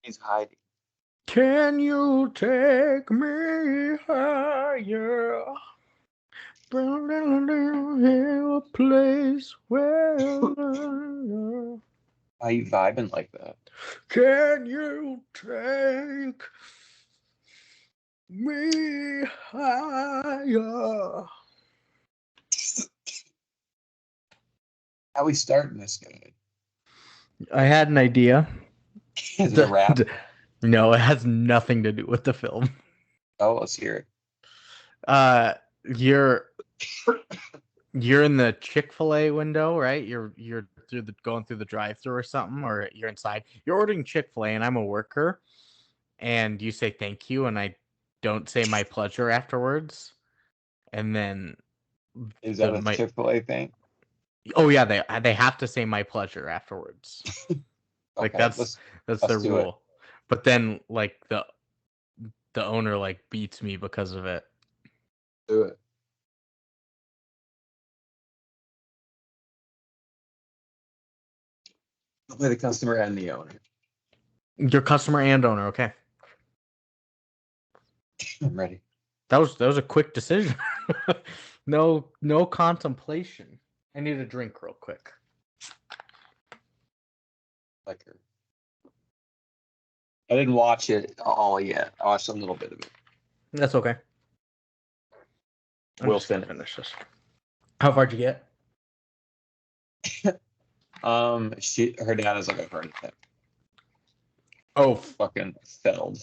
He's hiding. Can you take me higher? A place where. Why are you vibing like that? Can you take me higher? How we starting this guy? I had an idea. Is it a rap? No, it has nothing to do with the film. Oh, let's hear it. You're in the Chick-fil-A window, right? You're going through the drive-thru or something, or you're inside. You're ordering Chick-fil-A, and I'm a worker, and you say thank you, and I don't say my pleasure afterwards, and then Is that a Chick-fil-A thing? Oh yeah, they have to say my pleasure afterwards. Like okay, that's their rule. It. But then like the owner like beats me because of it. Do it. I'll play the customer and the owner. Your customer and owner, okay. I'm ready. That was a quick decision. No contemplation. I need a drink real quick. Liquor. I didn't watch it all yet. I watched a little bit of it. That's okay. We'll finish this. How far'd you get? Her dad is like a heart attack. Oh, fucking Feld.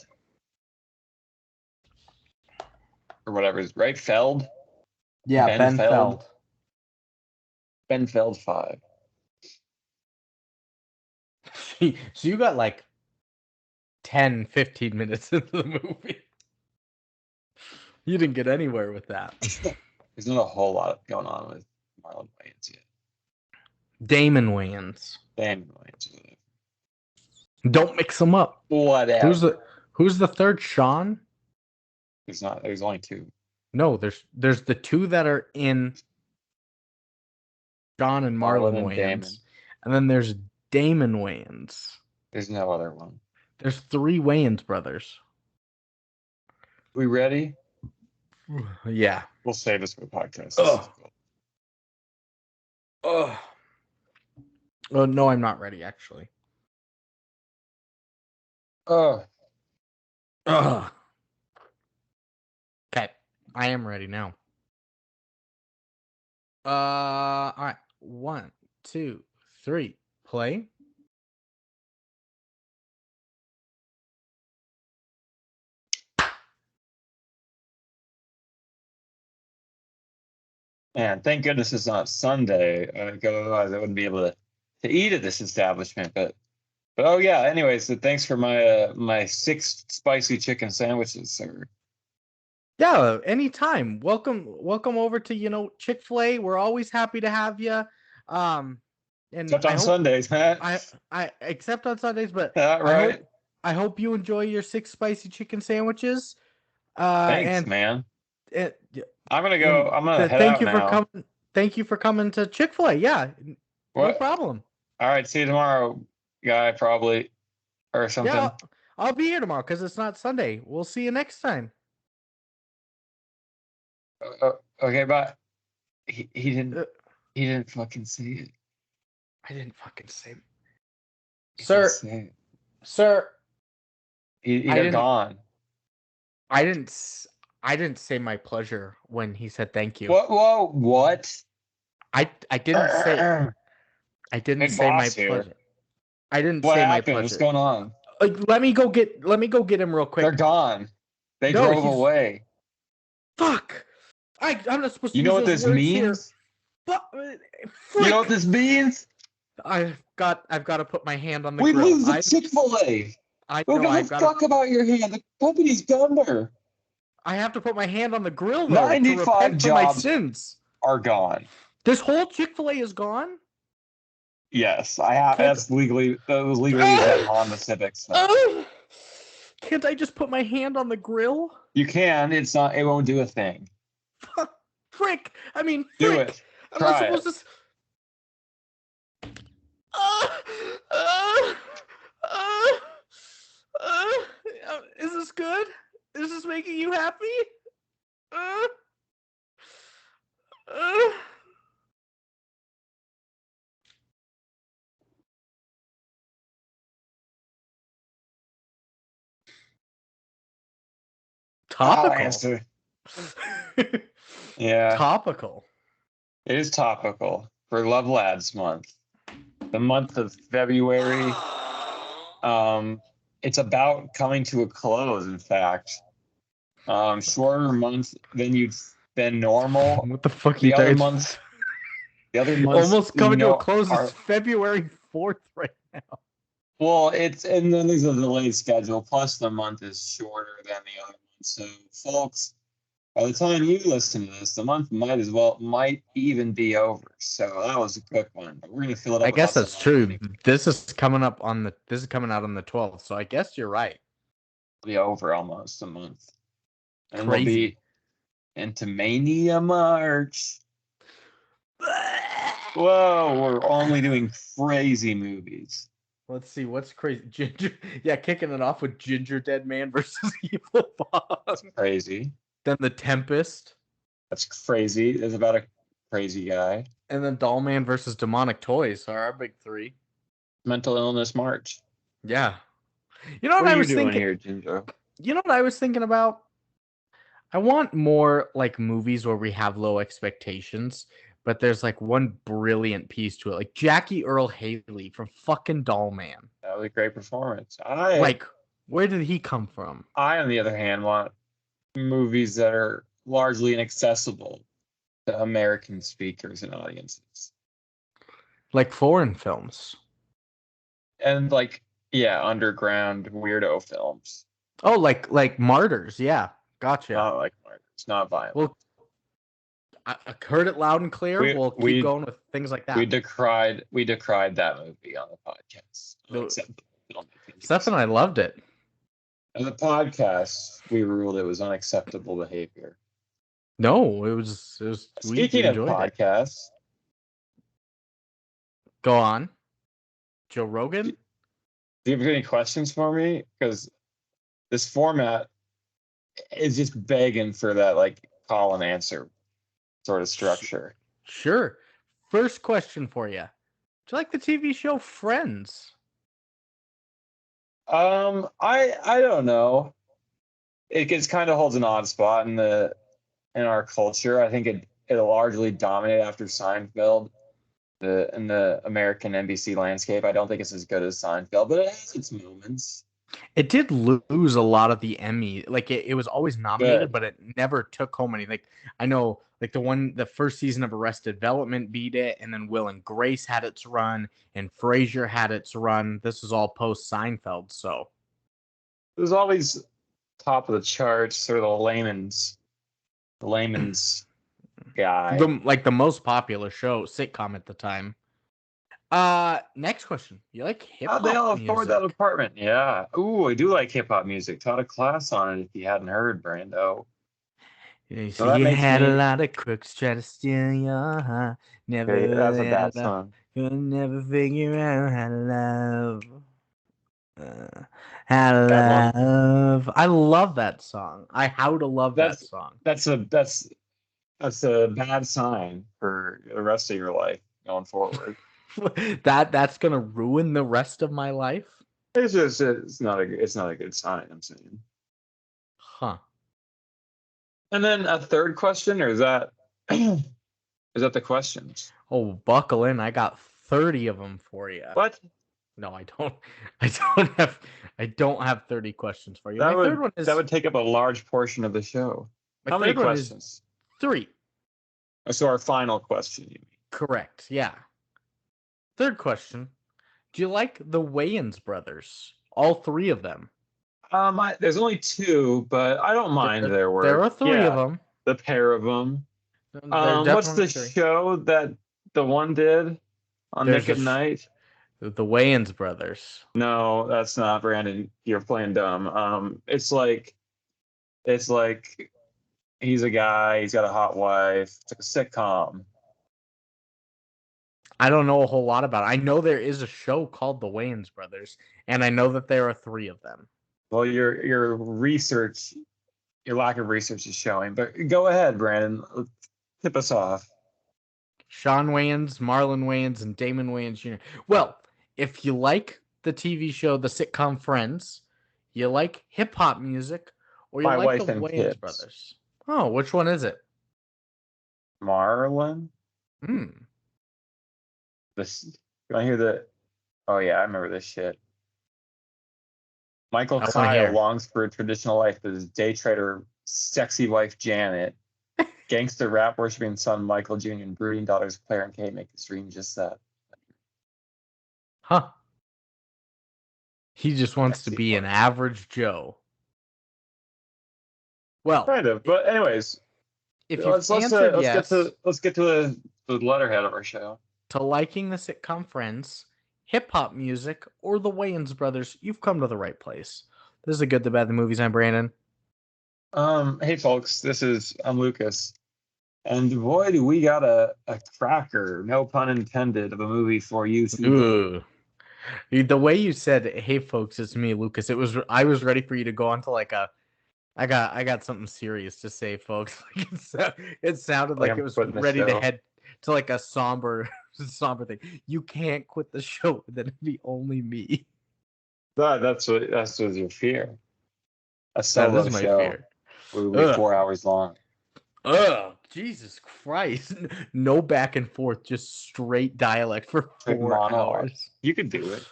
Or whatever is right? Feld? Yeah, Ben Feld. Ben Feld 5. So you got like 10, 15 minutes into the movie. You didn't get anywhere with that. There's not a whole lot going on with Marlon Wayans yet. Damon Wayans. Damon Wayans. Don't mix them up. Whatever. Who's the third? Sean? There's not. There's only two. No, there's the two that are in Sean and Marlon Wayans. Damon. And then there's Damon Wayans. There's no other one. There's 3 Wayans brothers. We ready? Yeah. We'll save this for the podcast. Oh, no, I'm not ready, actually. Okay. I am ready now. All right. 1, 2, 3. Play. Man, thank goodness it's not Sunday. Otherwise, I wouldn't be able to eat at this establishment. But oh yeah. Anyways, so thanks for my 6 spicy chicken sandwiches, sir. Yeah, anytime. Welcome over to Chick-fil-A. We're always happy to have you. And except on Sundays, man. I except on Sundays, but right. I hope you enjoy your 6 spicy chicken sandwiches. Thanks, man. I'm gonna go. I'm gonna head out now. Thank you for coming to Chick-fil-A. Yeah, no problem. All right, see you tomorrow, guy. Probably or something. Yeah, I'll be here tomorrow because it's not Sunday. We'll see you next time. Okay, bye. He didn't fucking say it. I didn't fucking say it. Sir. They're gone. I didn't say my pleasure when he said thank you. What? I didn't say. I didn't say my pleasure. I didn't say my pleasure. What's going on? Let me go get him real quick. They're gone. They drove away. Fuck! I'm not supposed to. You know what this means? You know what this means? I've got to put my hand on the grill. We lose the Chick-fil-A. Don't give a fuck about your hand. The company's done there. I have to put my hand on the grill though. 95 jobs for my sins are gone. This whole Chick-fil-A is gone? Yes, I have. That was legally on the Civics. So. Can't I just put my hand on the grill? You can. It's not. It won't do a thing. Frick! I mean, do it. I'm not supposed to. this good? Is this making you happy? I'll Topical. answer. Yeah. Topical. It is topical for Love Lads month. The month of February. It's about coming to a close, in fact. Shorter month than normal. What the fuck The you other talking? months Almost coming to a you know, close are, is February 4th right now. well, and then there's a delayed schedule, plus the month is shorter than the other month. So, folks, by the time you listen to this, the month might even be over. So that was a quick one. But we're gonna fill it up. I with guess lots of that's love true. anyway. This is coming out on the 12th, so I guess you're right. It'll be over almost a month. And we'll Crazy. be into Mania March. Whoa, we're only doing crazy movies. Let's see what's crazy. Kicking it off with Ginger Dead Man versus Evil Boss. That's crazy. Then The Tempest. That's crazy. It's about a crazy guy. And then Doll Man versus Demonic Toys are our big three. Mental Illness March. Yeah. You know what What I are you was doing thinking here, Ginger? You know what I was thinking about? I want more like movies where we have low expectations, but there's like one brilliant piece to it. Like Jackie Earl Haley from fucking Doll Man. That was a great performance. Like, where did he come from? I, on the other hand, want movies that are largely inaccessible to American speakers and audiences. Like foreign films. And underground weirdo films. Oh, like Martyrs, yeah. Gotcha. Not like Martyrs, not violent. Well, I heard it loud and clear. We'll keep going with things like that. We decried that movie on the podcast. Stefan, I loved it. On the podcast, we ruled it was unacceptable behavior. No, it was Speaking of podcasts, go on. Joe Rogan? Do you have any questions for me? Because this format is just begging for that call and answer sort of structure. Sure. First question for you. Do you like the TV show Friends? I don't know. It kind of holds an odd spot in our culture. I think it largely dominated after Seinfeld in the American NBC landscape. I don't think it's as good as Seinfeld, but it has its moments. It did lose a lot of the Emmy. Like it was always nominated, but it never took home any. Like I know, like the first season of Arrested Development beat it, and then Will and Grace had its run, and Frasier had its run. This was all post Seinfeld, so it was always top of the charts, sort of the layman's guy. The most popular show sitcom at the time. Next question. You like hip hop? How'd they all afford that apartment? Yeah. Ooh, I do like hip hop music. Taught a class on it if you hadn't heard, Brando. So you had a lot of crooks try to steal your heart. Never that's a bad song. Could never figure out how to love. How to love. I love that song. How to love that song. That's a bad sign for the rest of your life going forward. That's gonna ruin the rest of my life. It's not a good sign, I'm saying. Huh. And then a third question, or is that the questions? Oh, buckle in! I got 30 of them for you. What? No, I don't. I don't have 30 questions for you. That would take up a large portion of the show. How many questions? 3. So our final question, you mean? Correct. Yeah. Third question: do you like the Wayans brothers? All 3 of them. There's only 2, but I don't mind their work. There are 3 of them. The pair of them. What's the show that the one did on Nick at Night? The Wayans brothers. No, that's not Brandon. You're playing dumb. It's like he's a guy. He's got a hot wife. It's like a sitcom. I don't know a whole lot about it. I know there is a show called The Wayans Brothers, and I know that there are 3 of them. Well, your research, your lack of research is showing. But go ahead, Brandon. Tip us off. Sean Wayans, Marlon Wayans, and Damon Wayans Jr. Well, if you like the TV show, the sitcom Friends, you like hip hop music, or you My like the wife and Wayans kids. brothers. Oh, which one is it? Marlon. Hmm. This. You want to hear the? Oh yeah, I remember this shit. Michael I want to Kyle hear. longs for a traditional life, but his day trader, sexy wife Janet, gangster rap worshiping son Michael Jr., and brooding daughters Claire and Kate make his dream just that. Huh. He just wants to Sexy be an wife. average Joe. Well, Kind of, but anyways, if you've let's answered yes get to the letterhead of our show. to liking the sitcom Friends, hip hop music, or the Wayans brothers, you've come to the right place. This is the Good, the Bad, the Movies. I'm Brandon. Hey folks, I'm Lucas, and boy, do we got a cracker, no pun intended, of a movie for you today. Ooh. The way you said, "Hey folks, it's me, Lucas." I was ready for you to go on to like a, I got something serious to say, folks. It sounded Like like I'm it was quitting the ready to show. head to like a somber thing. You can't quit the show. That'd be only me. That's what your fear. A That solo is my show fear. will be Ugh. 4 hours long. Ugh. Jesus Christ. No back and forth, just straight dialect for Quick 4 monologue. hours. You could do it.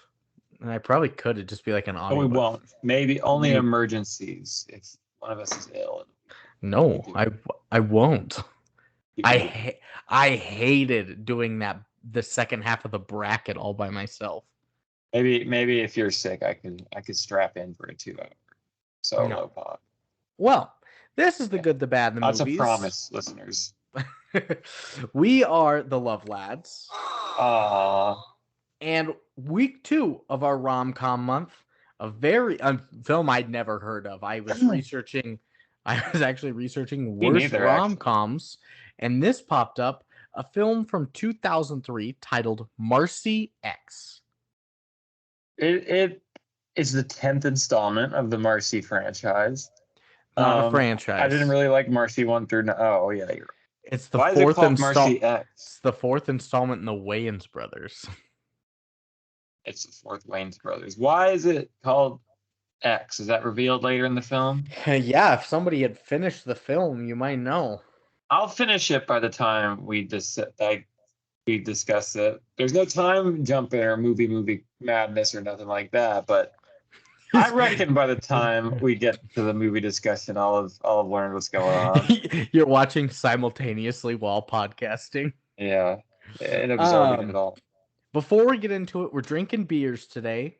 And I probably could. It'd just be like an But we audiobook. won't. Maybe only Maybe. emergencies if one of us is ill. No, I won't. You can do it. I hated doing the second half of the bracket all by myself. Maybe if you're sick, I could strap in for a 2 hour solo No. pod. Well, this is the Yeah. Good, the Bad, the That's Movies. a promise, listeners. We are the Love Lads. And week 2 of our rom-com month, a film I'd never heard of. I was actually researching Me worst neither, actually. rom-coms, and this popped up, a film from 2003 titled Marci X. It is the 10th installment of the Marcy franchise. Not a franchise. I didn't really like Marcy 1 through 9. Oh yeah, you're right. It's the Why is it fourth called Marcy X? It's the 4th installment in the Wayans brothers. It's the 4th Wayans brothers. Why is it called X? Is that revealed later in the film? Yeah, if somebody had finished the film, you might know. I'll finish it by the time we discuss it. There's no time jumping or movie madness or nothing like that, but I reckon by the time we get to the movie discussion, I'll have learned what's going on. You're watching simultaneously while podcasting. Yeah, and absorbing it all. Before we get into it, we're drinking beers today.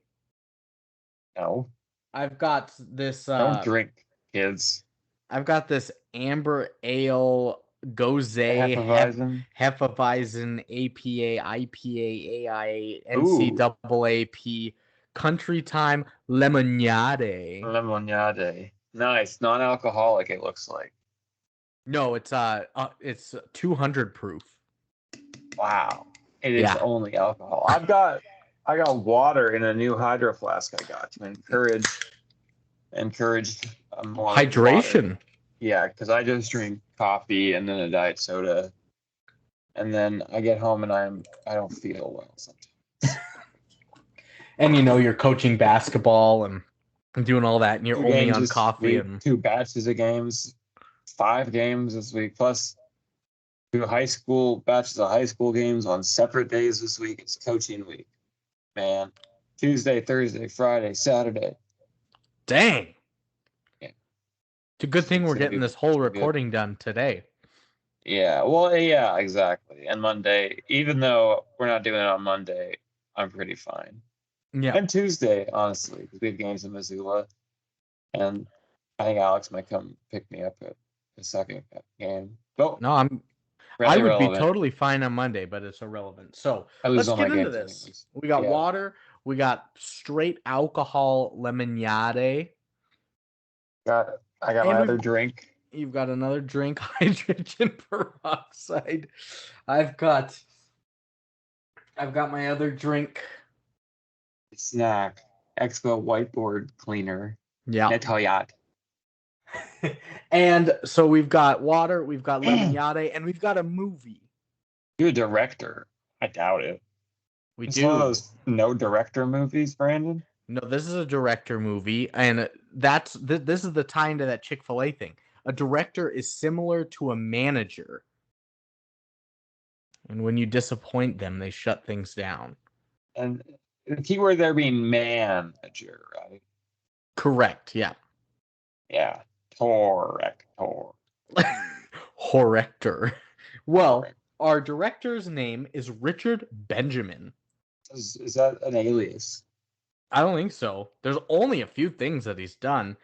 No, I've got this. don't drink, kids. I've got this amber ale Gose Hefeweizen. Hefeweizen APA IPA AI NCAAP Country Time Lemonade. Lemonade. Nice, non-alcoholic. It looks like. No, it's 200 proof. Wow, it is only alcohol. I got water in a new hydro flask I got to encourage more hydration. Water. Yeah, because I just drink coffee and then a diet soda, and then I get home and I don't feel well sometimes. And you're coaching basketball and doing all that, and you're only on coffee. And 2 batches of games, 5 games this week, plus 2 batches of high school games on separate days this week. It's coaching week, man. Tuesday, Thursday, Friday, Saturday. Dang. Yeah. It's a good thing we're getting this whole recording done today. Yeah, well, yeah, exactly. And Monday, even though we're not doing it on Monday, I'm pretty fine. Yeah. And Tuesday, honestly, because we have games in Missoula, and I think Alex might come pick me up at the second game. Well, no, I would be totally fine on Monday, but it's irrelevant. So let's get into this. Anyways. We got water. We got straight alcohol lemonade. I got my other drink. You've got another drink, hydrogen peroxide. I've got my other drink. Snack, Expo whiteboard cleaner. Yeah. Netoyat. And so we've got water, we've got Lemonade, and we've got a movie. You a director? I doubt it. We It's do. one of those no director movies, Brandon. No, this is a director movie, and this is the tie into that Chick-fil-A thing. A director is similar to a manager. And when you disappoint them, they shut things down. And the keyword there being manager, right? Correct, yeah. Yeah. Correct. Horector. Well, Correct. our director's name is Richard Benjamin. Is that an alias? I don't think so. There's only a few things that he's done.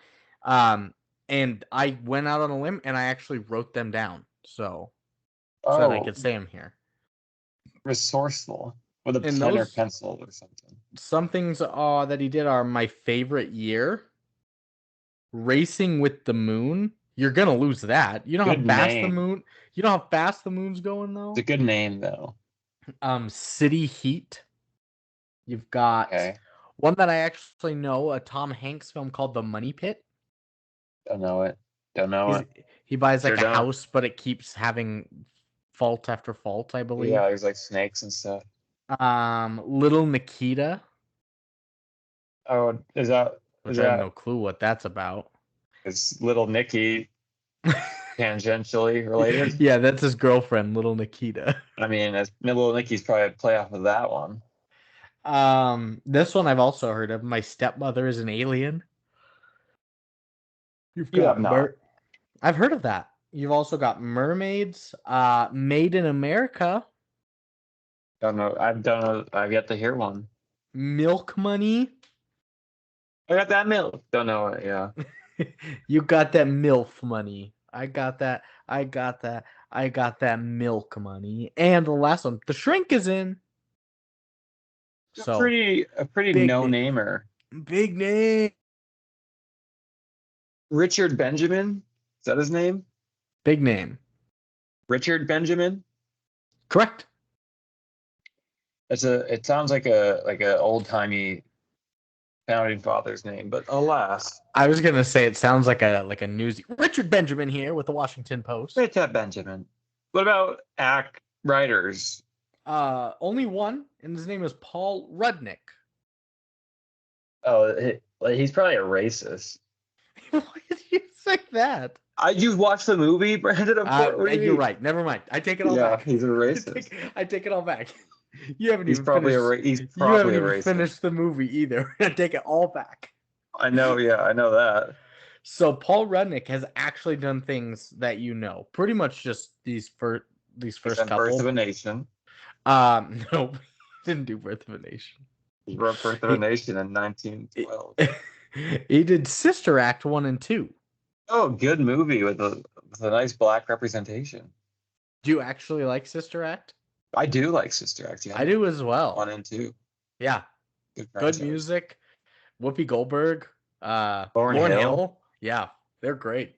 And I went out on a limb and I actually wrote them down. So that I could say them here. Resourceful. With a And pen or those- pencil or something. Some things that he did are My Favorite Year, Racing with the Moon. You're gonna lose that. You know Good how fast the name. moon. You know how fast the moon's going though. It's a good name though. City Heat. You've got Okay. one that I actually know, a Tom Hanks film called The Money Pit. Don't know it. He buys like Sure a don't. house, but it keeps having fault after fault, I believe. Yeah, there's like snakes and stuff. Little Nikita. Oh, is that Which I have no clue what that's about. is Little Nicky tangentially related? Yeah, that's his girlfriend, Little Nikita. I mean, Little Nicky's probably a play off of that one. This one I've also heard of. My Stepmother is an Alien. You have not. I've heard of that. You've also got Mermaids, Made in America. Don't know. I've yet to hear one. Milk Money. I got that milk. Don't know it. Yeah. You got that MILF money. I got that. I got that milk money. And the last one, The Shrink is in. So a pretty big no-namer. Big name. Richard Benjamin? Is that his name? Big name. Richard Benjamin? Correct. It sounds like a old-timey founding father's name, but alas. I was gonna say it sounds like a news. Richard Benjamin here with the Washington Post. Richard Benjamin. What about writers? Only one, and his name is Paul Rudnick. Oh, he's probably a racist. Why did you say that? You watched the movie, Brandon? You're right. Never mind. I take it all back. Yeah, he's a racist. I take it all back. You haven't He's even probably finished. he's probably you haven't a even racist. finished the movie either. I take it all back. I know. Yeah, I know that. So Paul Rudnick has actually done things that you know. Pretty much just these first couple. Birth of a Nation. Nope. Didn't do Birth of a Nation. He wrote Birth of a Nation in 1912. He did Sister Act 1 and 2. Oh, good movie with a nice black representation. Do you actually like Sister Act? I do like Sister Act. Yeah, I do as well. 1 and 2. Yeah. Good music. Whoopi Goldberg. Lauryn Hill. Yeah, they're great.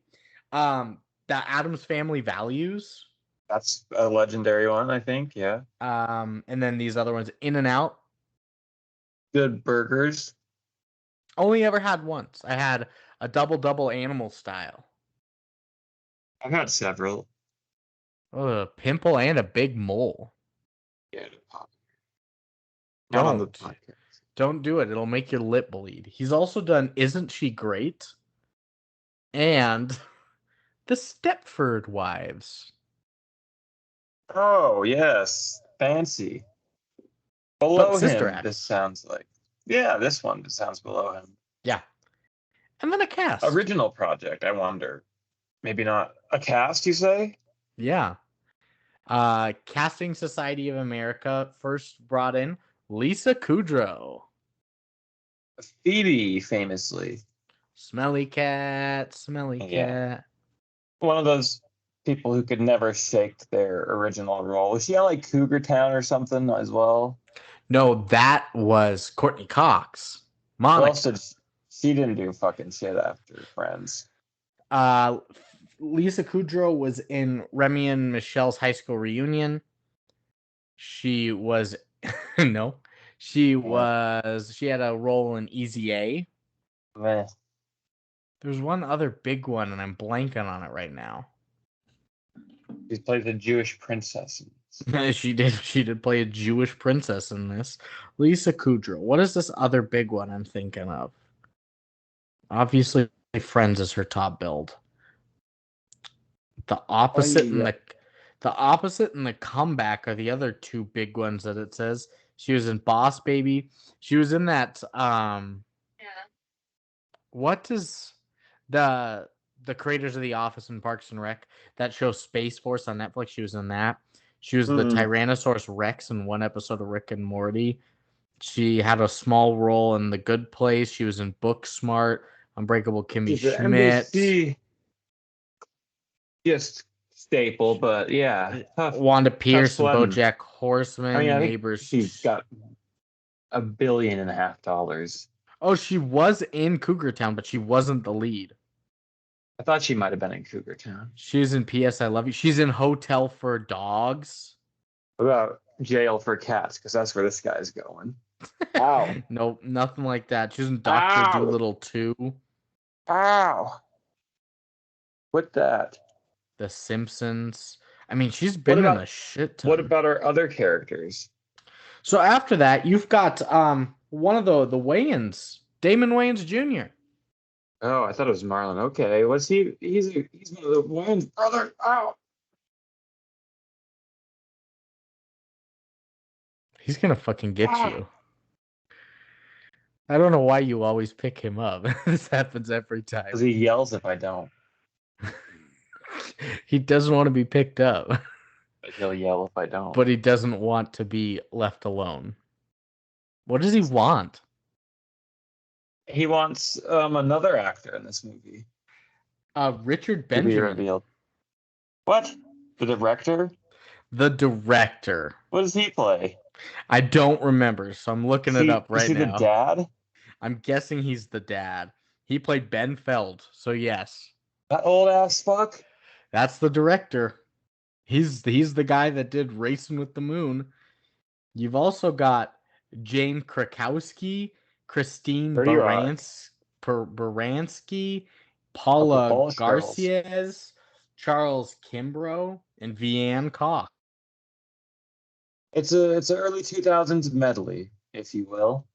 The Addams Family Values. That's a legendary one, I think. Yeah. And then these other ones, In and Out. Good burgers. Only ever had once. I had a double Animal Style. I've had several. A pimple and a big mole. Yeah. Not on the Don't. podcast. Don't do it. It'll make your lip bleed. He's also done Isn't She Great? And The Stepford Wives. Oh, yes. Fancy. Below Sister him, Act. this sounds like. Yeah, this one sounds below him. Yeah. And then a cast. Original project, I wonder. Maybe not a cast, you say? Yeah. Casting Society of America first brought in Lisa Kudrow. Phoebe, famously. Smelly cat. One of those people who could never shake their original role. Was she on like Cougar Town or something as well? No, that was Courtney Cox. Monica. She didn't do fucking shit after Friends. Lisa Kudrow was in Remy and Michelle's high school reunion. She was no. She had a role in Easy A. Meh. There's one other big one, and I'm blanking on it right now. She plays a Jewish princess. She did play a Jewish princess in this. Lisa Kudrow. What is this other big one I'm thinking of? Obviously, Friends is her top build. The opposite and the comeback are the other two big ones that it says. She was in Boss Baby. She was in that what is the creators of The Office and Parks and Rec, that show Space Force on Netflix? She was in that. She was the Tyrannosaurus Rex in one episode of Rick and Morty. She had a small role in The Good Place. She was in Booksmart, Unbreakable Kimmy Schmidt. NBC. Just staple, but yeah. Wanda Pierce and sledding. BoJack Horseman. I mean, I think Neighbors. she's got $1.5 billion. Oh, she was in Cougar Town, but she wasn't the lead. I thought she might have been in Cougar Town. She was in P.S. I Love You. She's in Hotel for Dogs. What about Jail for Cats? Because that's where this guy's going. Ow. Nope, nothing like that. She's in Dr. Dolittle 2. Ow. What that? The Simpsons. I mean, she's been in a shit ton. What about our other characters? So after that, you've got one of the Wayans, Damon Wayans Jr. Oh, I thought it was Marlon. Okay, was he? He's one of the Wayans brothers. Ow. He's gonna fucking get you. I don't know why you always pick him up. This happens every time. Because he yells if I don't. He doesn't want to be picked up. But he'll yell if I don't. But he doesn't want to be left alone. What does he want? He wants another actor in this movie. Richard Benjamin. Revealed. What? The director? The director. What does he play? I don't remember, so I'm looking it up right now. Is he the dad? I'm guessing he's the dad. He played Ben Feld, so yes. That old ass fuck? That's the director. He's the guy that did Racing with the Moon. You've also got Jane Krakowski, Christine Baranski, Paula Garcias, Charles Kimbrough, and Vianne Cox. It's an early 2000s medley, if you will.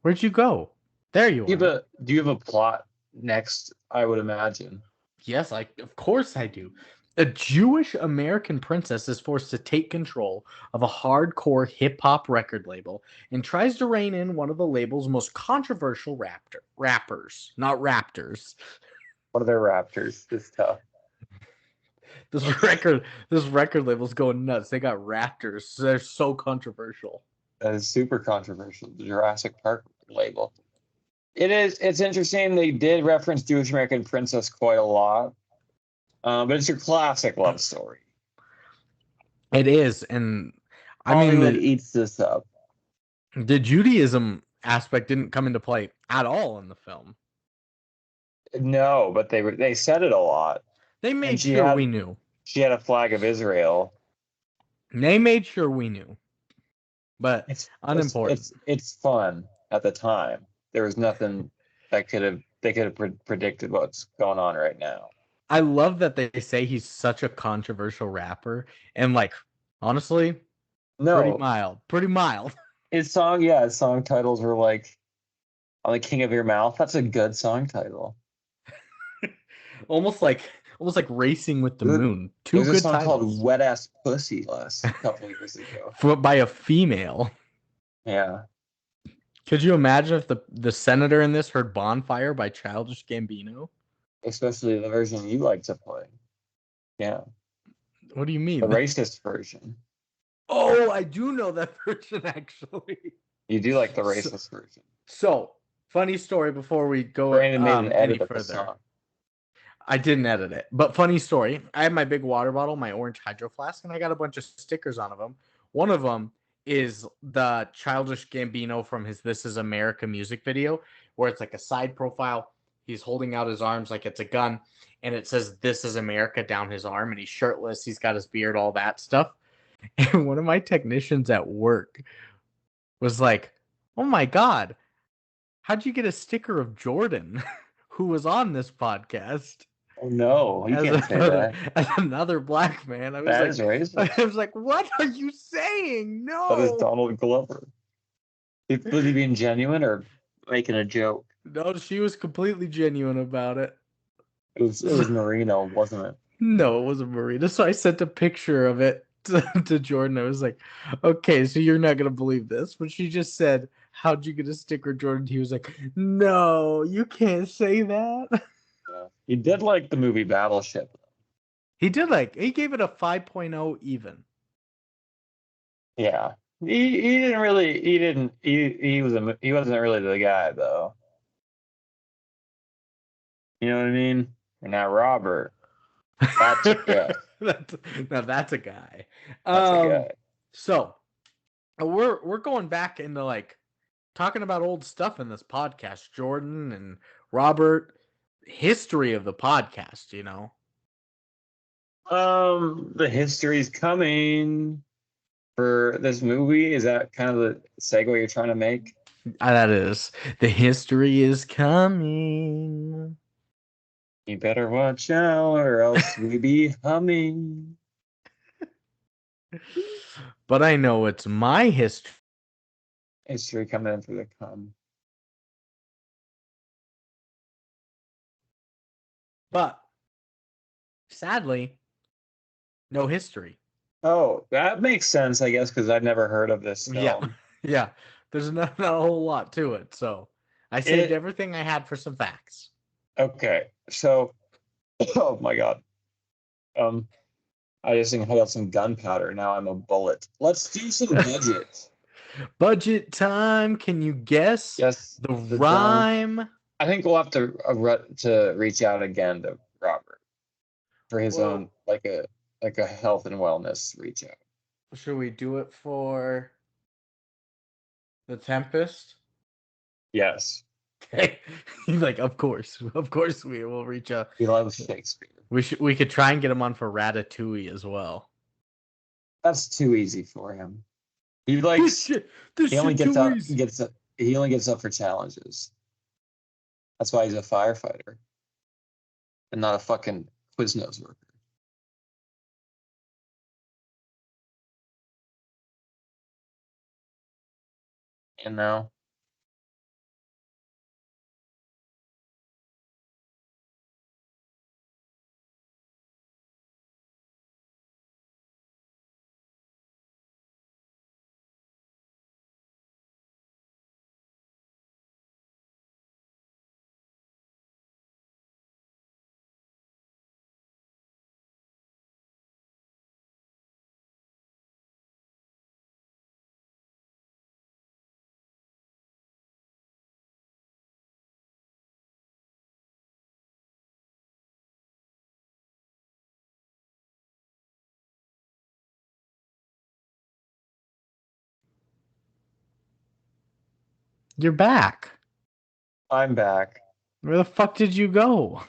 Where'd you go? There you are. Do you have a plot next? I would imagine. Yes, of course I do. A Jewish American princess is forced to take control of a hardcore hip-hop record label and tries to rein in one of the label's most controversial rappers. Not raptors. What are their raptors? This tough. This record label's going nuts. They got raptors. They're so controversial. That is super controversial. The Jurassic Park label. It's interesting. They did reference Jewish American Princess quite a lot. But it's your classic love story. It is, and Hollywood eats this up. The Judaism aspect didn't come into play at all in the film. No, but they said it a lot. They made sure we knew. She had a flag of Israel. They made sure we knew. But it's unimportant. It's fun at the time. There was nothing that they could have predicted what's going on right now. I love that they say he's such a controversial rapper, and honestly, pretty mild. His song titles were like "On the King of Your Mouth." That's a good song title. almost like Racing with the Moon. There's a song called "Wet Ass Pussy" last couple of years ago, by a female. Yeah. Could you imagine if the senator in this heard "Bonfire" by Childish Gambino? Especially the version you like to play. Yeah. What do you mean? The racist version. Oh, I do know that version, actually. You do like the racist version. So, funny story before we go Brandon made an edit any of the further. song. I didn't edit it. But funny story. I have my big water bottle, my orange hydro flask, and I got a bunch of stickers on them. One of them is the Childish Gambino from his This Is America music video, where it's like a side profile. He's holding out his arms like it's a gun, and it says "This is America" down his arm, and he's shirtless. He's got his beard, all that stuff. And one of my technicians at work was like, "Oh my God, How'd you get a sticker of Jordan, who was on this podcast, Oh no, you as can't say another that. as another black man? That is racist. I was like, what are you saying? That is No, Donald Glover. Was he being genuine or making a joke? no, she was completely genuine about it. It was Marino, wasn't it? No, it wasn't Marina. So I sent a picture of it to Jordan. I was like, okay, so you're not going to believe this. But she just said, how'd you get a sticker, Jordan? He was like, no, you can't say that. Yeah. He did like the movie Battleship. He gave it a 5.0 even. Yeah. He wasn't really the guy though. You know what I mean? And now Robert. That's a guy. Now that's a guy. That's a guy. So we're going back into like talking about old stuff in this podcast, Jordan and Robert, history of the podcast, you know. The history's coming for this movie. Is that kind of the segue you're trying to make? That is. The history is coming. You better watch out or else we be humming. But I know it's my history. History coming in for the come. But sadly, no history. Oh, that makes sense, I guess, because I've never heard of this film. Yeah. Yeah. There's not a whole lot to it. So I saved everything I had for some facts. Okay. So, oh my God. I just had some gunpowder. Now I'm a bullet. Let's do some budget. Budget time. Can you guess the rhyme? I think we'll have to reach out again to Robert for his own like a health and wellness reach out. Should we do it for The Tempest? Yes. Okay. Like, of course we will reach out. He loves Shakespeare. We could try and get him on for Ratatouille as well. That's too easy for him. He likes. He only gets up for challenges. That's why he's a firefighter and not a fucking Quiznos worker. You know. You're back. I'm back. Where the fuck did you go?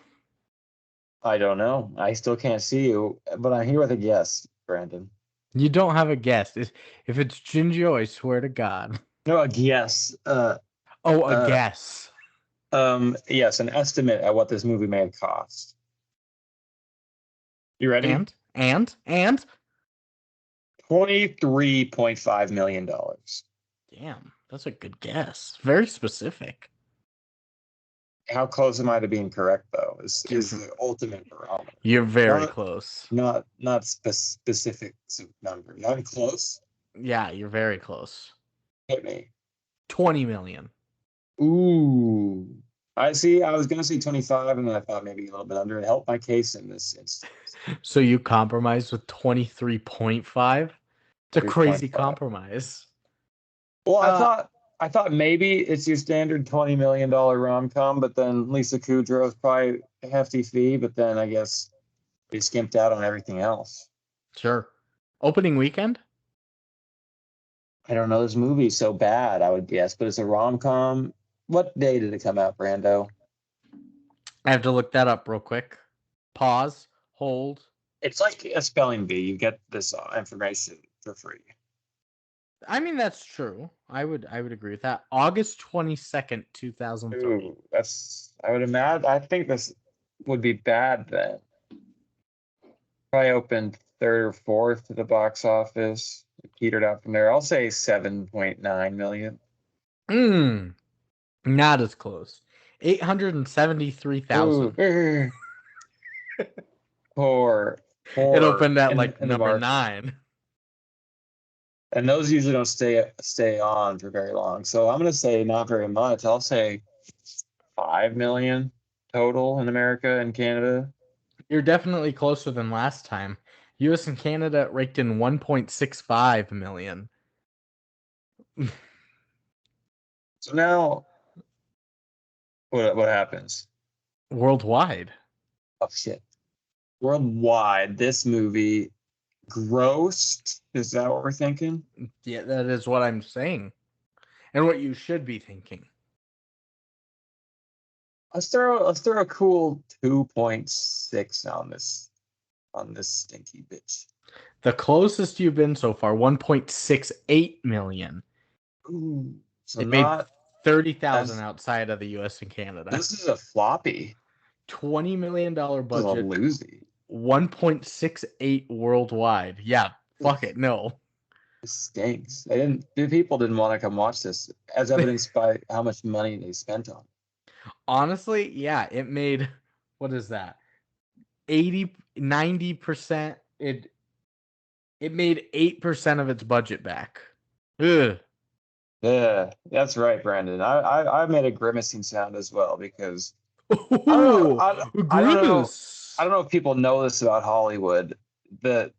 I don't know. I still can't see you, but I'm here with a guest, Brandon. You don't have a guess. If it's Jinjo, I swear to God. No, a guess. A guess. Yes, an estimate at what this movie may have cost. You ready? And $23.5 million. Damn, that's a good guess. Very specific. How close am I to being correct, though? Is the ultimate barometer. You're very close. Not specific numbers. I'm close. Yeah, you're very close. Hit me. 20 million. Ooh. I see. I was gonna say 25, and then I thought maybe a little bit under. It helped my case in this instance. So you compromised with 23.5? It's a crazy compromise. Well, I thought maybe it's your standard $20 million rom-com, but then Lisa Kudrow is probably a hefty fee, but then I guess they skimped out on everything else. Sure. Opening weekend? I don't know. This movie's so bad, I would guess, but it's a rom-com. What day did it come out, Brando? I have to look that up real quick. Pause. Hold. It's like a spelling bee. You get this information for free. I mean, that's true. I would agree with that. August 22nd, 2003. Ooh, I would imagine. I think this would be bad then. Probably opened third or fourth to the box office. It petered out from there. I'll say 7.9 million. Not as close. 873,000. Ooh, poor, It opened at in like the number market. 9. And those usually don't stay on for very long. So I'm gonna say not very much. I'll say 5 million total in America and Canada. You're definitely closer than last time. US and Canada raked in 1.65 million. So now what happens? Worldwide. Oh shit. Worldwide, this movie grossed. Is that what we're thinking? Yeah, that is what I'm saying. And what you should be thinking. Let's throw a cool 2.6 on this stinky bitch. The closest you've been so far, 1.68 million. Ooh, so It made not 30,000 as outside of the US and Canada. this is a floppy. $20 million This is a budget. loosie. 1.68 worldwide. Yeah, fuck it. No. It stinks. The people didn't want to come watch this, as evidenced by how much money they spent on it. Honestly, yeah, it made, what is that? 90%. It made 8% of its budget back. Ugh. Yeah, that's right, Brandon. I made a grimacing sound as well because Ooh, I don't know grimace. I don't know if people know this about Hollywood, that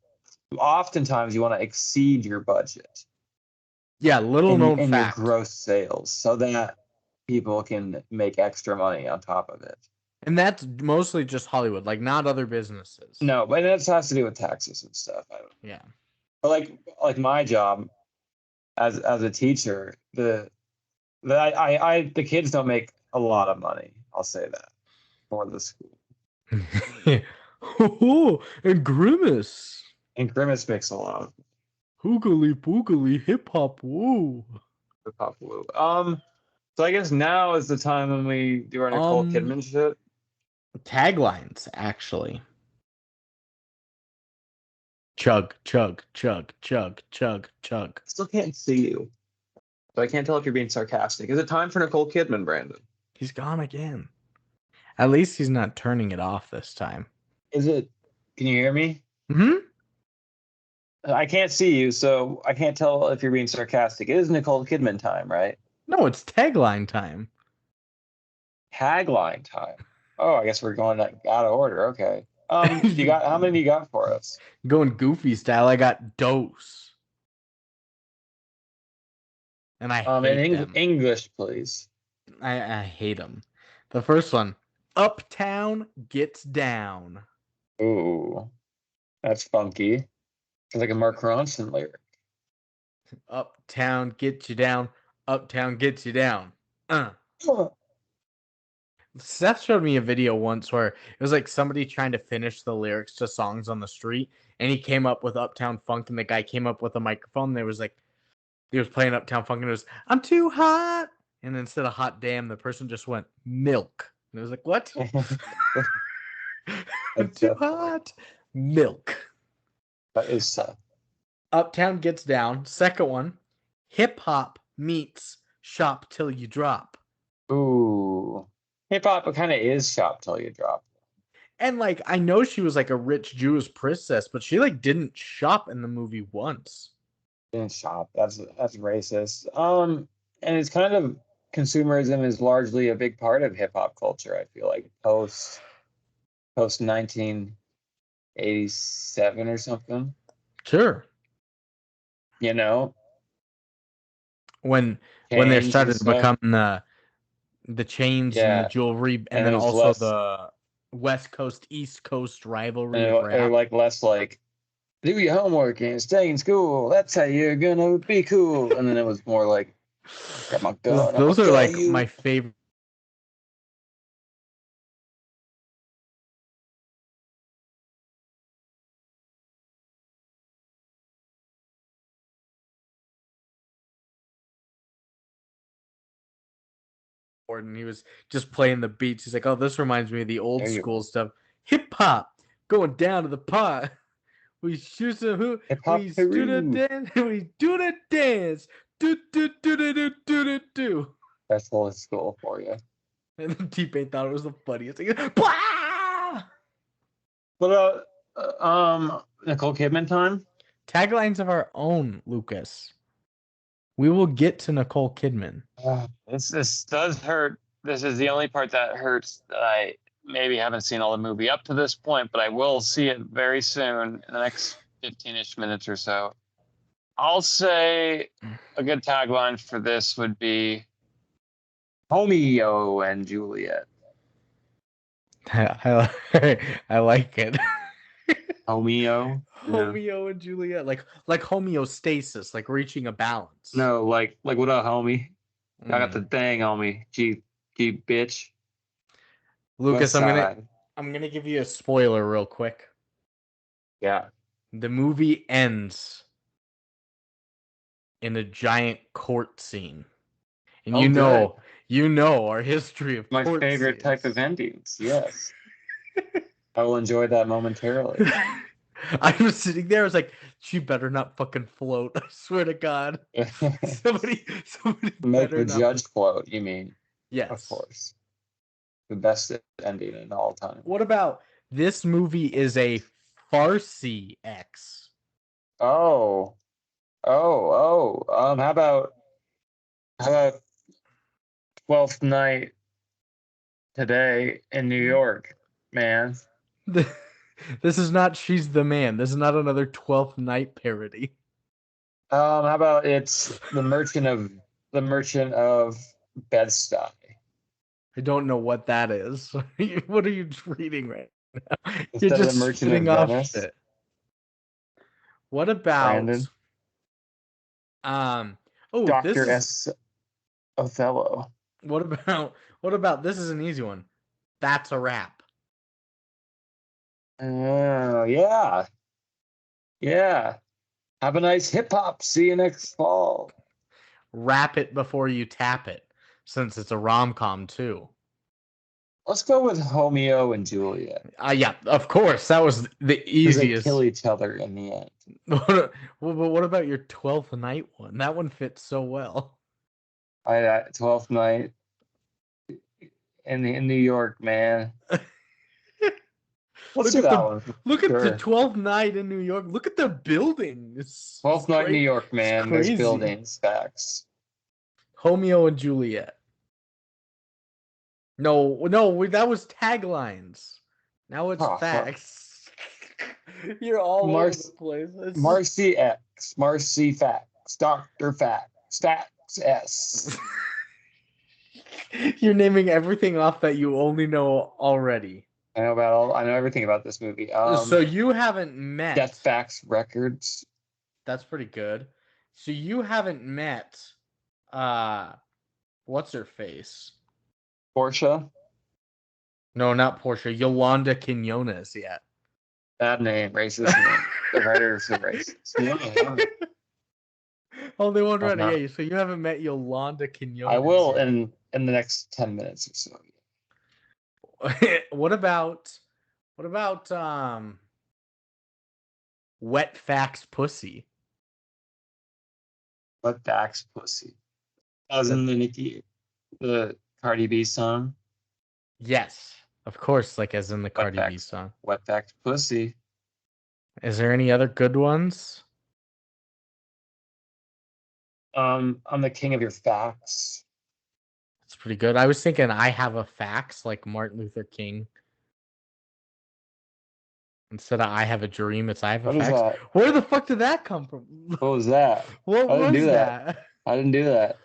oftentimes you want to exceed your budget Yeah, little known in your fact. gross sales so that people can make extra money on top of it. And that's mostly just Hollywood, like not other businesses. No, but it has to do with taxes and stuff. Yeah. But like my job as a teacher, the kids don't make a lot of money. I'll say that for the school. And grimace. And Grimace makes a lot of Hoogly boogly hip hop woo. the pop blue. So I guess now is the time when we do our Nicole Kidman shit. Taglines, actually. Chug, chug, chug, chug, chug, chug. I still can't see you, so I can't tell if you're being sarcastic. Is it time for Nicole Kidman, Brandon? He's gone again. At least he's not turning it off this time. Is it? Can you hear me? Hmm? I can't see you, so I can't tell if you're being sarcastic. It is Nicole Kidman time, right? No, it's tagline time. Tagline time. Oh, I guess we're going out of order. Okay. You got how many you got for us? Going goofy style, I got dose. And I hate them. English, please. I hate them. The first one, Uptown Gets Down. Ooh, that's funky. It's like a Mark Ronson lyric. Uptown gets you down. Uptown gets you down. Seth showed me a video once where it was like somebody trying to finish the lyrics to songs on the street, and he came up with Uptown Funk, and the guy came up with a microphone. And he was playing Uptown Funk, and it was "I'm too hot," and instead of "hot damn," the person just went "milk," and it was like, "What?" I'm too hot. Milk. That is Seth. Uptown Gets Down. Second one, Hip Hop Meets Shop Till You Drop. Ooh. Hip hop kind of is shop till you drop. And like I know she was like a rich Jewish princess, but she like didn't shop in the movie once. Didn't shop. That's racist. And it's kind of consumerism is largely a big part of hip hop culture. I feel like post 1987 or something. Sure. You know, When there chains and started to stuff. become the chains and the Yeah, jewelry, and and it then was also less, the West Coast East Coast rivalry of or rap. like less like do your homework and stay in school. That's how you're gonna be cool. And then it was more like, got my gun. I'm Those gonna are kill like you. my favorite and he was just playing the beats. He's like, "Oh, this reminds me of the old There you school stuff. Hip hop going down to the pot. We shoot some who Hip hop we do the Peru. dance. We do the dance. Do do do do do do do do." That's old school for you. And then T-Pain thought it was the funniest thing. Blah! What about Nicole Kidman time? Taglines of our own, Lucas. We will get to Nicole Kidman. This does hurt. This is the only part that hurts that I maybe haven't seen all the movie up to this point, but I will see it very soon in the next 15-ish minutes or so. I'll say a good tagline for this would be Romeo and Juliet. I like it. Romeo? Romeo and Juliet, like homeostasis, like reaching a balance. No, like what up, homie? I got the thing on me. G bitch. Lucas, I'm gonna give you a spoiler real quick. Yeah. The movie ends in a giant court scene. And you know our history of my court favorite scenes. type of endings. Yes. I will enjoy that momentarily. I was sitting there, I was like, she better not fucking float. I swear to God. Somebody Make better the not. judge float, you mean? Yes. Of course. The best ending in all time. What about this movie is a Marci X? How about 12th Night today in New York, man? This is not She's the Man. This is not another 12th Night parody. How about it's the Merchant of Bed-Stuy? I don't know what that is. What are you reading right now? Instead You're just of the Merchant spitting of off Venice? shit. What about Brandon? Dr. Dr. S. Othello. What about this is an easy one. That's a Wrap. Oh, yeah. Yeah. Have a nice hip hop. See you next fall. Wrap it before you tap it, since it's a rom-com too. Let's go with Romeo and Juliet. Yeah, of course. That was the easiest. They kill each other in the end. What about your 12th Night one? That one fits so well. 12th Night in New York, man. Let's do that one. Look at the 12th Night in New York. Look at the buildings. 12th Night in New York, man. There's buildings, facts. Romeo and Juliet. No, that was taglines. Now it's facts. You're all over the place. Marci X, Marci Facts, Dr. Facts, Stacks S. You're naming everything off that you only know already. I know everything about this movie. So you haven't met Death Facts Records. That's pretty good. So you haven't met what's her face? Portia? No, not Portia. Yolanda Quinones yet. Bad name, racist name. The writers are racist. Yeah. Only one writer. Yeah, so you haven't met Yolanda Quinones. I will in the next 10 minutes or so. What about Wet Facts Pussy? Wet Facts Pussy. As in the Cardi B song? Yes, of course, like as in the Cardi B song. Wet Facts Pussy. Is there any other good ones? I'm the king of your facts. That's pretty good. I was thinking I have a fax like Martin Luther King. Instead of I have a dream, it's I have a fax. Where the fuck did that come from? What was that? What was that? I didn't do that.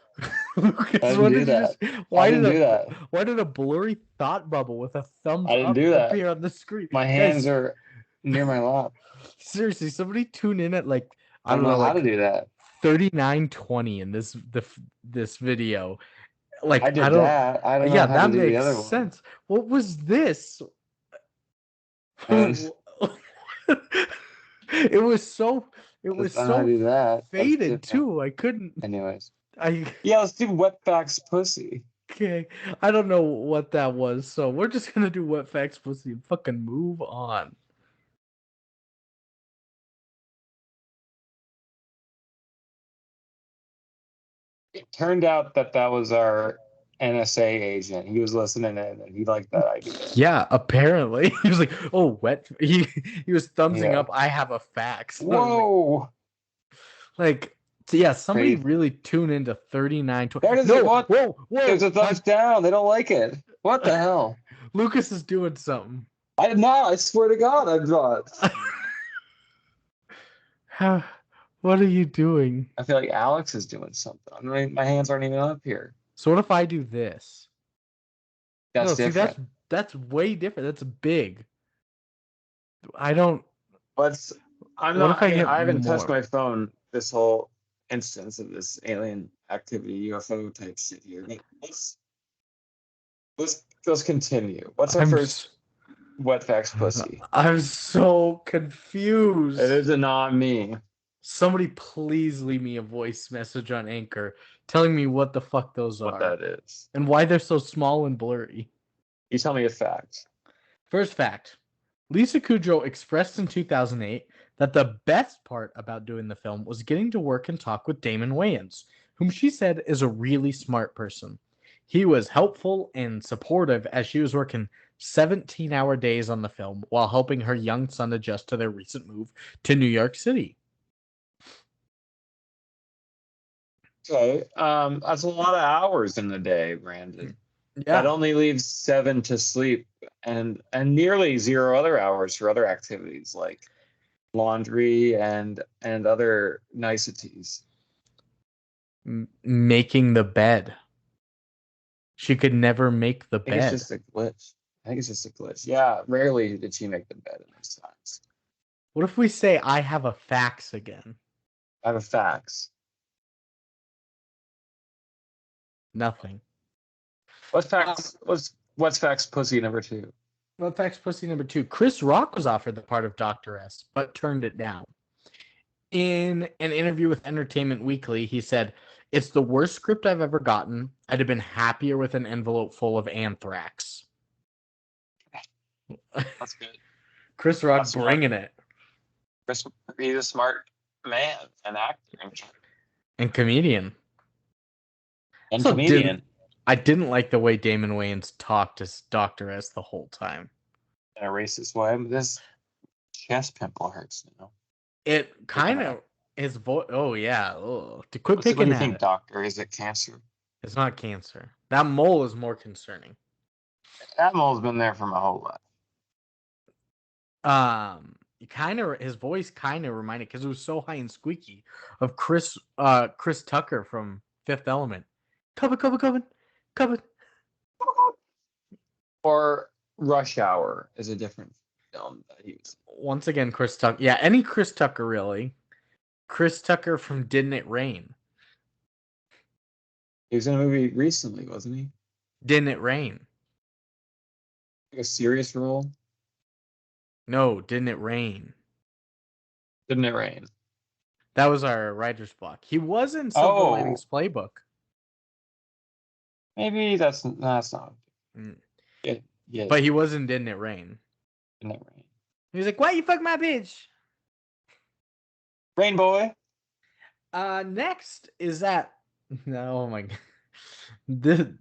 Lucas, I didn't do that. Why did a blurry thought bubble with a thumbs up appear on the screen? My hands are near my lap. Seriously, somebody tune in at like I don't know how to do that. 39:20 in this video. Like I did that. I don't know how to do the other one. That makes sense. What was this? It was so faded too. I couldn't. Anyways. Yeah, let's do Wet Facts Pussy. Okay, I don't know what that was, so we're just gonna do wet facts, pussy, and fucking move on. It turned out that was our NSA agent. He was listening in and he liked that idea. Yeah, apparently he was like, "Oh, wet." He was thumbsing Yeah. up. I have a fax. Whoa! Like, so yeah, somebody Crazy. really tune into 39. Where does No, it? What? whoa, There's a whoa! thumbs down. They don't like it. What the hell? Lucas is doing something. I did not. I swear to God, I'm not. How? What are you doing? I feel like Alex is doing something. I mean, my hands aren't even up here. So what if I do this? That's No, see, different. that's way different. That's big. I don't. But I'm What not. if I get I haven't touched more? my phone this whole instance of this alien activity, UFO type shit here. Let's continue. What's our I'm first wet facts pussy? I'm so confused. It is not me. Somebody please leave me a voice message on Anchor telling me what the fuck those What are that is. and why they're so small and blurry. You tell me a fact. First fact. Lisa Kudrow expressed in 2008 that the best part about doing the film was getting to work and talk with Damon Wayans, whom she said is a really smart person. He was helpful and supportive as she was working 17-hour days on the film while helping her young son adjust to their recent move to New York City. Okay. That's a lot of hours in the day, Brandon. That Yeah. only leaves 7 to sleep and nearly 0 other hours for other activities like laundry and other niceties. Making the bed. She could never make the I think it's bed. just a glitch. I think it's just a glitch. Yeah, rarely did she make the bed in those times. What if we say I have a fax again? I have a fax. Nothing. What's fax? What's fax pussy number 2? Well, fax pussy number 2. Chris Rock was offered the part of Dr. S, but turned it down. In an interview with Entertainment Weekly, he said, "It's the worst script I've ever gotten. I'd have been happier with an envelope full of anthrax." That's good. Chris Rock That's bringing it. He's a smart man, an actor, And comedian. and So comedian. I didn't like the way Damon Wayans talked as Dr. S the whole time. In a racist way. This chest pimple hurts now. It kind of his voice. Oh yeah. Oh, to quit What picking do you at think, it. doctor? Is it cancer? It's not cancer. That mole is more concerning. That mole's been there for my whole life. His voice kind of reminded, because it was so high and squeaky, of Chris Tucker from Fifth Element. Coming. Or Rush Hour is a different film that he was. Once again, Chris Tucker. Yeah, any Chris Tucker really. Chris Tucker from Didn't It Rain? He was in a movie recently, wasn't he? Didn't It Rain? Like a serious role? No, Didn't It Rain? Didn't it rain? That was our writer's block. He was in Silver Linings Playbook. Maybe that's not. Yeah. But he was in Didn't It Rain? Didn't it rain? He was like, "Why you fuck my bitch?" Rain Boy. Next is that. No, oh my god.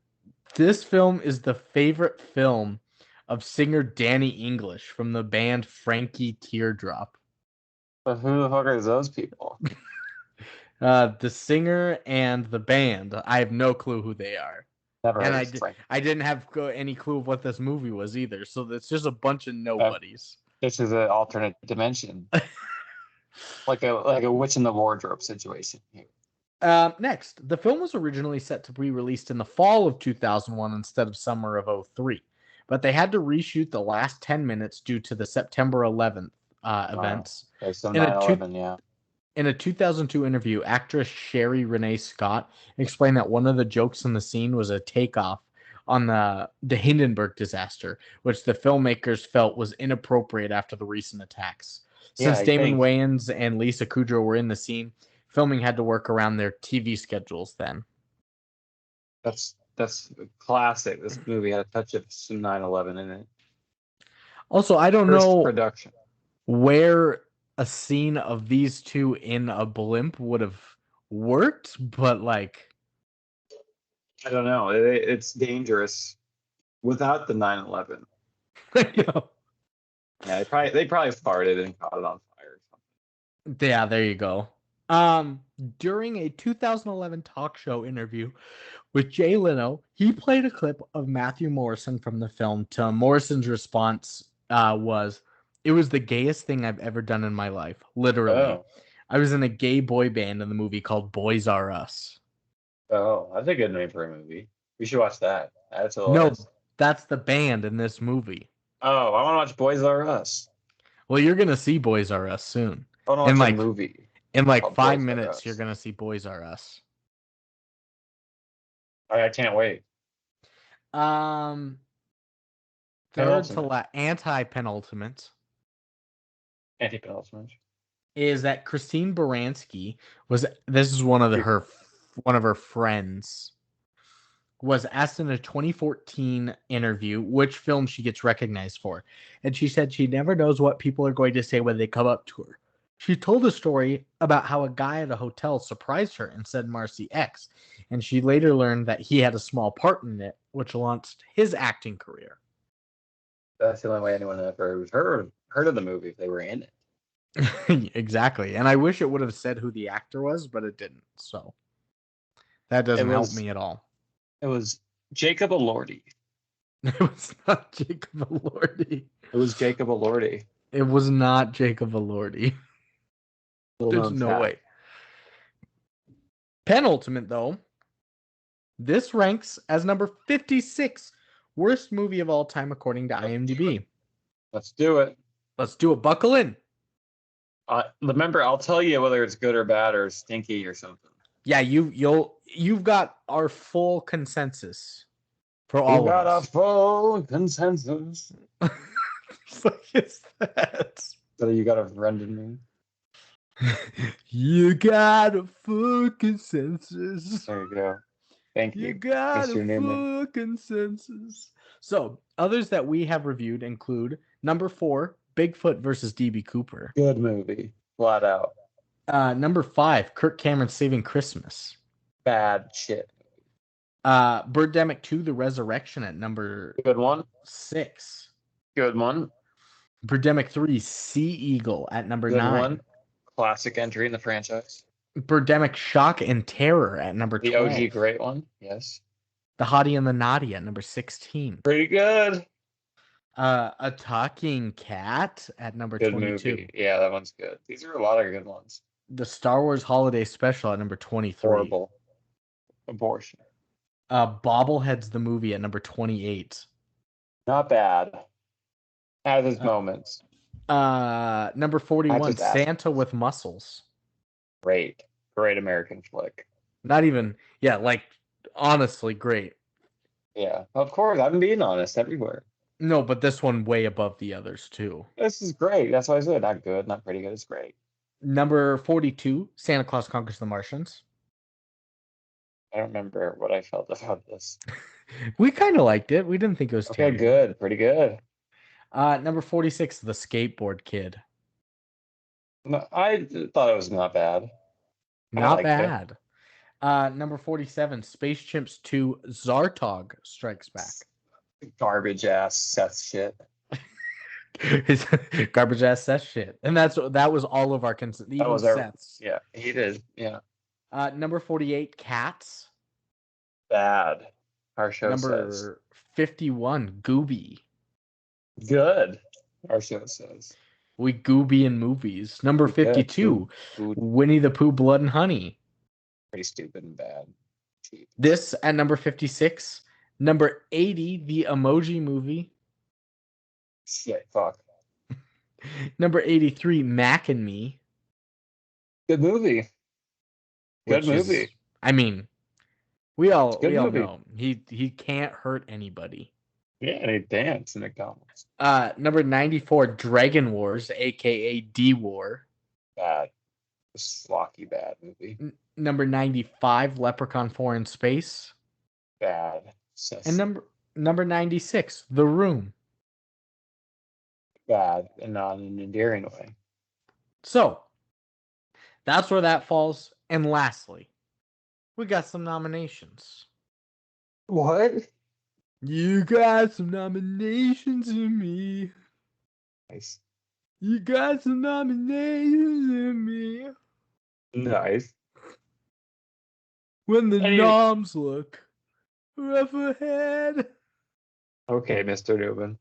This film is the favorite film of singer Danny English from the band Frankie Teardrop. But who the fuck are those people? The singer and the band. I have no clue who they are. Never And heard of I didn't have any clue of what this movie was either. So it's just a bunch of nobodies. This is an alternate dimension. like a witch in the wardrobe situation here. Next, the film was originally set to be released in the fall of 2001 instead of summer of 2003, but they had to reshoot the last 10 minutes due to the September 11th events. Okay, so 9/11, yeah. In a 2002 interview, actress Sherry Renee Scott explained that one of the jokes in the scene was a takeoff on the Hindenburg disaster, which the filmmakers felt was inappropriate after the recent attacks. Since Damon Wayans and Lisa Kudrow were in the scene, filming had to work around their TV schedules then. That's That's a classic. This movie had a touch of some 9/11 in it. Also, I don't First know production. where a scene of these two in a blimp would have worked, but like, I don't know. It's dangerous without the 9/11. I know. Yeah, they probably farted and caught it on fire or something. Yeah, there you go. During a 2011 talk show interview with Jay Leno, he played a clip of Matthew Morrison from the film. To Morrison's response was, "It was the gayest thing I've ever done in my life. Literally, Oh, I was in a gay boy band in the movie called Boys R Us." that's a good name for a movie. We should watch that. Add it to the No, list. that's the band in this movie. Oh, I want to watch Boys R Us. Well, you're gonna see Boys R Us soon. I want to In watch a like movie in like called 5 minutes, Boys R you're Us. gonna see Boys R Us. I can't wait. Um, third to anti-penultimate Anti-penultimate. is that Christine Baranski was. This is one of her friends was asked in a 2014 interview which film she gets recognized for, and she said she never knows what people are going to say when they come up to her. She told a story about how a guy at a hotel surprised her and said Marci X, and she later learned that he had a small part in it, which launched his acting career. That's the only way anyone ever heard of the movie if they were in it. Exactly, and I wish it would have said who the actor was, but it didn't, so that doesn't help me at all. It was Jacob Elordi. It was not Jacob Elordi. It was Jacob Elordi. It was not Jacob Elordi. There's no way. Penultimate, though. This ranks as number 56 worst movie of all time according to IMDb. Let's do it. Let's do it. Buckle in. Remember, I'll tell you whether it's good or bad or stinky or something. Yeah, you've got our full consensus for all of us. You got a full consensus. What is that? So you got a friend in me. You got a full consensus. There you go. Thank you. You got Mr. a Newman. full consensus. So, others that we have reviewed include number 4, Bigfoot versus DB Cooper. Good movie. Flat out. Number 5, Kirk Cameron Saving Christmas. Bad shit. Birdemic 2, The Resurrection at number Good one. 6. Good one. Birdemic 3, Sea Eagle at number Good 9. one. Classic entry in the franchise. Birdemic Shock and Terror at number 12. The OG great one. Yes. The Hottie and the Naughty at number 16. Pretty good. A Talking Cat at number Good 22. movie. Yeah, that one's good. These are a lot of good ones. The Star Wars Holiday Special at number 23. Horrible. Abortion. Bobbleheads the movie at number 28. Not bad. Has its moments. Number 41, Not just Santa with Muscles. Great. Great American flick. Not even, yeah, like, honestly, great. Yeah, of course. I'm being honest everywhere. No, but this one way above the others, too. This is great. That's why I said not good, not pretty good. It's great. Number 42, Santa Claus Conquers the Martians. I don't remember what I felt about this. We kind of liked it. We didn't think it was Okay, terrible. good. Pretty good. Number 46, The Skateboard Kid. No, I thought it was not bad. Not bad. Number 47, Space Chimps 2, Zartog Strikes Back. Garbage ass Seth shit. His garbage ass Seth shit. And that was all of our consent. Even Seth's. Yeah, he did. Yeah. Number 48, Cats. Bad. Our show Number says. 51, Gooby. Good. Our show says. We Gooby in movies. Number 52, Winnie the Pooh, Blood and Honey. Pretty stupid and bad. Cheap. This at number 56. Number 80, The Emoji Movie. Shit, fuck. Number 83, Mac and Me. Good movie. Good movie. I mean, we all movie. know he can't hurt anybody. Yeah, and he danced in McDonald's. Number 94, Dragon Wars, aka D War. Bad. A slocky bad movie. Number 95, Leprechaun 4 in Space. Bad. And number 96, The Room. Bad, and not in an endearing way. So, that's where that falls. And lastly, we got some nominations. What? You got some nominations in me. Nice. You got some nominations in me. Nice. When the noms look rough ahead. Okay, Mr. Newman.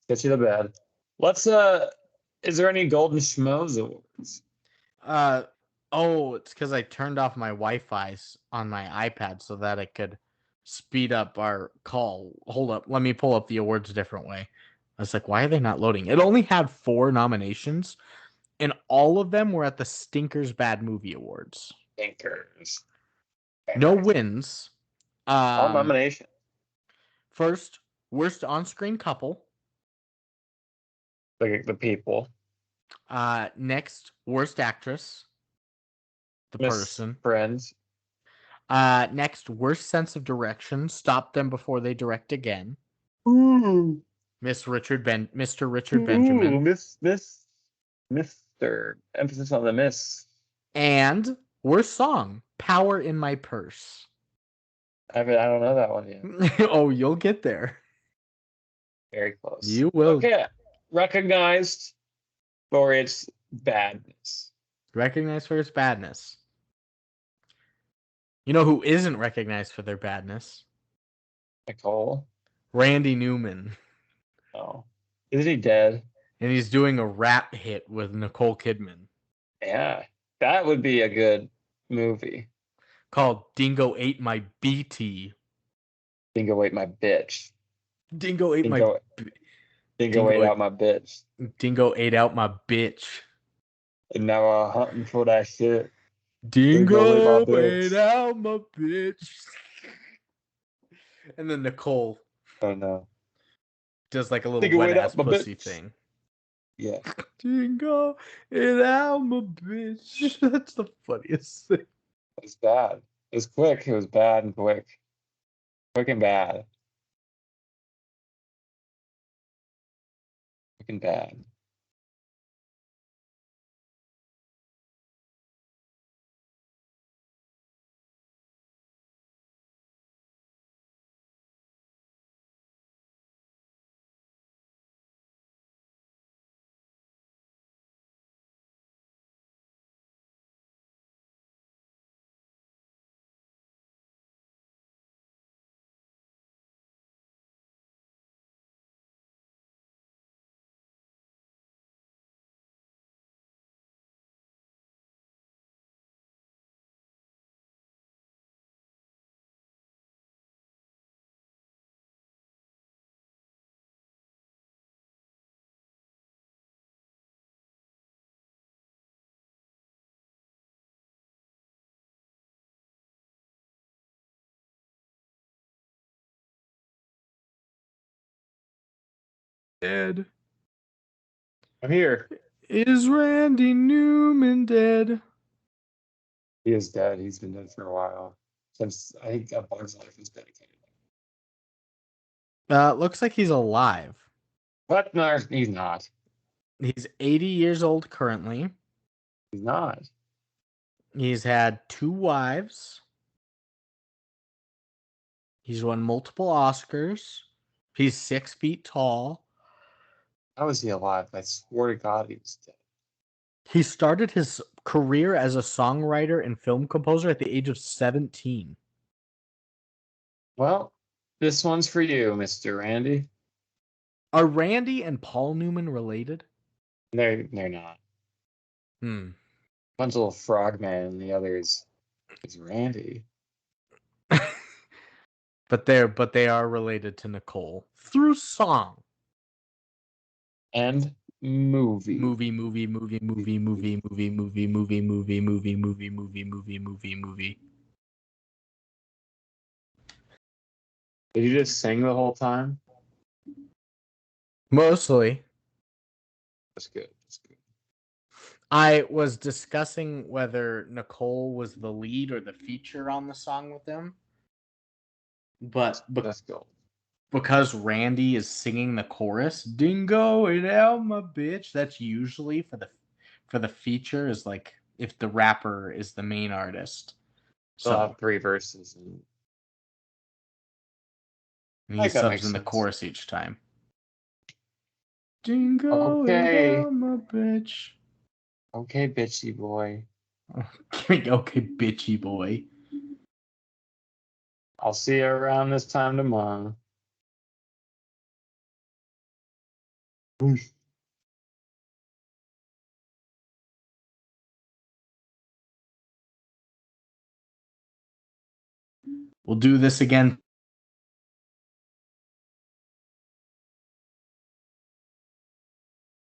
Get you to bed. Let's is there any Golden Schmoes awards? It's because I turned off my Wi-Fi on my iPad so that I could speed up our call. Hold up, let me pull up the awards a different way. I was like, why are they not loading? It only had 4 nominations, and all of them were at the Stinkers Bad Movie Awards. Stinkers. No wins. All nominations. First, worst on-screen couple. The people. Next, worst actress. The person. Friends. Next, worst sense of direction. Stop them before they direct again. Ooh. Mr. Richard Benjamin. Ooh, Mr. Emphasis on the miss. And worst song, Power in My Purse. I don't know that one yet. Oh, you'll get there. Very close. You will. Okay. Recognized for its badness. Recognized for its badness. You know who isn't recognized for their badness? Nicole. Randy Newman. Oh. Isn't he dead? And he's doing a rap hit with Nicole Kidman. Yeah. That would be a good movie. Called Dingo Ate My BT. Dingo ate my bitch. Dingo ate Dingo ate out my bitch. Dingo ate out my bitch. And now I'm hunting for that shit. Dingo ate out my bitch. And then Nicole. Oh no. Does like a little wet ass pussy thing. Yeah. Dingo ate out my bitch. That's the funniest thing. It was bad. It was quick. It was bad and quick. Quick and bad. Quick and bad. Dead. I'm here. Is Randy Newman dead? He is dead. He's been dead for a while. Since I think A Bug's Life was dedicated. Looks like he's alive. What? No, he's not. He's 80 years old currently. He's not. He's had 2 wives. He's won multiple Oscars. He's 6 feet tall. How is he alive? I swear to God he was dead. He started his career as a songwriter and film composer at the age of 17. Well, this one's for you, Mr. Randy. Are Randy and Paul Newman related? They're not. One's a little frogman and the other is Randy. But they are related to Nicole through song. And movie. Movie. Did you just sing the whole time? Mostly. That's good. That's good. I was discussing whether Nicole was the lead or the feature on the song with them. But Let's go. because Randy is singing the chorus, "Dingo and Elma, bitch," that's usually for the feature is like if the rapper is the main artist. They'll So have 3 verses. And he I think that subs makes in the sense. chorus each time. Dingo Okay. and Elma, bitch. Okay, bitchy boy. Okay, bitchy boy. I'll see you around this time tomorrow. We'll do this again